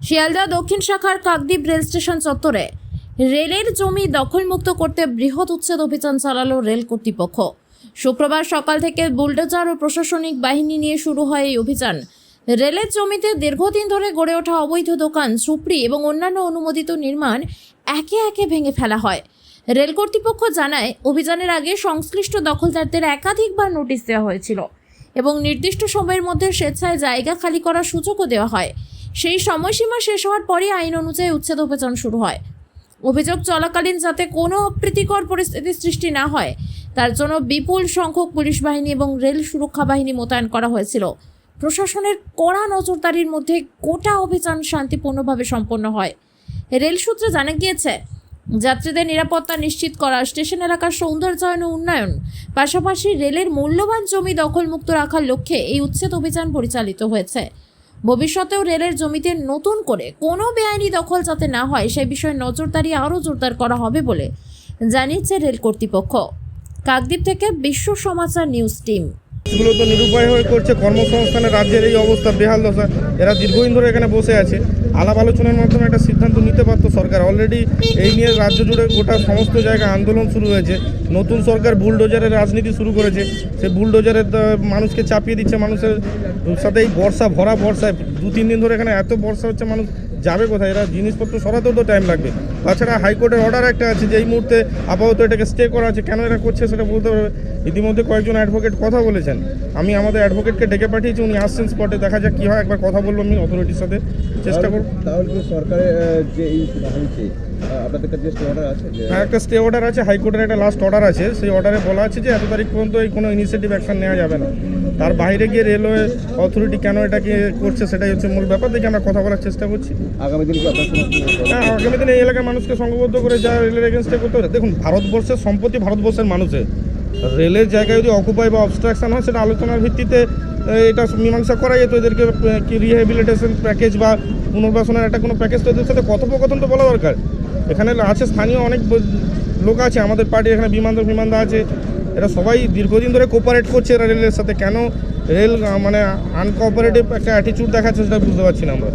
শিয়ালদা দক্ষিণ শাখার Kakdwip rail station চত্বরে রেলের জমি দখলমুক্ত করতে বৃহৎ উচ্ছেদ অভিযান চালালো রেল কর্তৃপক্ষ। শুক্রবার সকাল থেকে বুলডোজার ও প্রশাসনিক বাহিনী নিয়ে শুরু হয় এই অভিযান। রেলের জমিতে দীর্ঘদিন ধরে গড়ে ওঠা অবৈধ দোকান, সুপ্রি এবং অন্যান্য অনুমোদিত নির্মাণ একে একে ভেঙে ফেলা হয়। রেল কর্তৃপক্ষ জানায়, অভিযানের আগে সংশ্লিষ্ট দখলদারদের একাধিকবার নোটিশ দেওয়া হয়েছিল এবং নির্দিষ্ট সময়ের মধ্যে স্বেচ্ছায় জায়গা খালি করার সুযোগও দেওয়া হয়। সেই সময়সীমা শেষ হওয়ার পরই আইন অনুযায়ী উচ্ছেদ অভিযান শুরু হয়। অভিযোগ চলাকালীন যাতে কোনো অপ্রীতিকর পরিস্থিতির সৃষ্টি না হয় তার জন্য বিপুল সংখ্যক পুলিশ বাহিনী এবং রেল সুরক্ষা বাহিনী মোতায়েন করা হয়েছিল। প্রশাসনের কড়া নজরদারির মধ্যে গোটা অভিযান শান্তিপূর্ণভাবে সম্পন্ন হয়। রেল সূত্রে জানা গিয়েছে, যাত্রীদের নিরাপত্তা নিশ্চিত করা, স্টেশন এলাকার সৌন্দর্যায়ন ও উন্নয়ন, পাশাপাশি রেলের মূল্যবান জমি দখলমুক্ত রাখার লক্ষ্যে এই উচ্ছেদ অভিযান পরিচালিত হয়েছে। ভবিষ্যতেও রেলের জমিতে নতুন করে কোনো বেআইনি দখল যাতে না হয় সেই বিষয়ে নজরদারি আরও জোরদার করা হবে বলে জানিয়েছে রেল কর্তৃপক্ষ। কাকদ্বীপ থেকে বিশ্ব সমাচার নিউজ টিম। এগুলো তো নিরুপায় হয়ে করছে, কর্মসংস্থানের রাজ্যের এই অবস্থা, বেহাল দশা। এরা দীর্ঘদিন ধরে এখানে বসে আছে। আলাপ আলোচনার মাধ্যমে একটা সিদ্ধান্ত নিতে পারতো সরকার। অলরেডি এই নিয়ে রাজ্য জুড়ে গোটা সমস্ত জায়গায় আন্দোলন শুরু হয়েছে। নতুন সরকার বুলডোজারের রাজনীতি শুরু করেছে। সে বুলডোজারের মানুষকে চাপিয়ে দিচ্ছে। মানুষের সাথে এই বর্ষা, ভরা বর্ষায় 2-3 দিন ধরে এখানে এত বর্ষা হচ্ছে, মানুষ যাবে কোথায়? এরা জিনিসপত্র সরাতেও তো টাইম লাগবে। তাছাড়া হাইকোর্টের অর্ডার একটা আছে যে এই মুহূর্তে আপাতত এটাকে স্টে করা আছে। কেন এরা করছে সেটা বলতে পারবে। ইতিমধ্যে কয়েকজন অ্যাডভোকেট কথা বলেছেন। আমি আমাদের অ্যাডভোকেটকে ডেকে পাঠিয়েছি, উনি আসছেন স্পটে। দেখা যাক কী হয়। একবার কথা বলবো আমি অথরিটির সাথে, চেষ্টা করব। তাহলে কি সরকারের যে এই হয়েছে, আপনাদের কাছে স্টে অর্ডার আছে? হ্যাঁ, একটা স্টে অর্ডার আছে, হাইকোর্টের একটা লাস্ট অর্ডার আছে। সেই অর্ডারে বলা আছে যে এত তারিখ পর্যন্ত এই কোনো ইনিশিয়েটিভ অ্যাকশন নেওয়া যাবে না। তার বাইরে গিয়ে রেলওয়ে অথরিটি কেন এটাকে করছে সেটাই হচ্ছে মূল ব্যাপার। দেখে আমরা কথা বলার চেষ্টা করছি। আগামী দিন কি আপনার হ্যাঁ, আগামী দিনে এই এলাকার মানুষকে সংঘবদ্ধ করে যা রেলের এগেনস্টে করতে হবে। দেখুন, ভারতবর্ষের সম্পত্তি ভারতবর্ষের মানুষের। রেলের জায়গায় যদি অকুপাই বা অবস্ট্রাকশন হয় সেটা আলোচনার ভিত্তিতে এটা মীমাংসা করা যেত। এদেরকে কি রিহ্যাবিলিটেশন প্যাকেজ বা পুনর্বাসনের একটা কোনো প্যাকেজ তো এদের সাথে কথোপকথন তো বলা দরকার। এখানে আছে স্থানীয় অনেক লোক আছে, আমাদের পার্টি এখানে বিমানদা আছে। এরা সবাই দীর্ঘদিন ধরে কোপারেট করছে এরা রেলের সাথে। কেন রেল মানে আনকোঅপারেটিভ একটা অ্যাটিচিউড দেখাচ্ছে সেটা বুঝতে পারছি না আমরা।